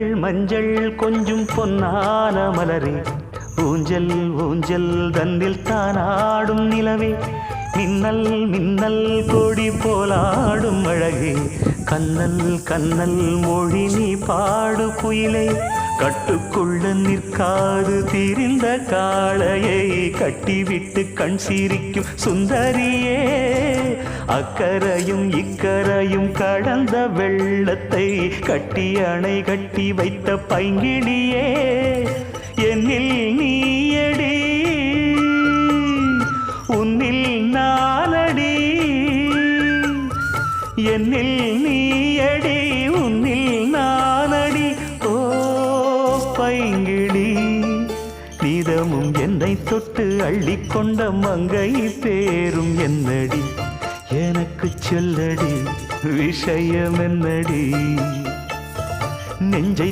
மஞ்சள் கொஞ்சம் பொன்னான மலரே, ஊஞ்சல் ஊஞ்சல் தன்னில் தானாடும் நிலவே, மின்னல் மின்னல் கொடி போலாடும் அழகே, கண்ணல் கண்ணல் மொழி நீ பாடு குயிலே, கட்டுக்குள்ள நிற்காது திரிந்த காளையை கட்டிவிட்டு கண் சிரிக்கும் சுந்தரியே, அக்கரையும் இக்கரையும் கடந்த வெள்ளத்தை கட்டி அணை கட்டி வைத்த பைங்கிளியே, என்னில் நீயடி உன்னில் நானடி, என்னில் நீயடி உன்னில் நானடி. ஓ பைங்கிளி, நீதமும் என்னை தொட்டு அள்ளிக்கொண்ட மங்கை பேரும் என்னடி, எனக்கு சொல்லடி விஷயம் என்னடி, நெஞ்சை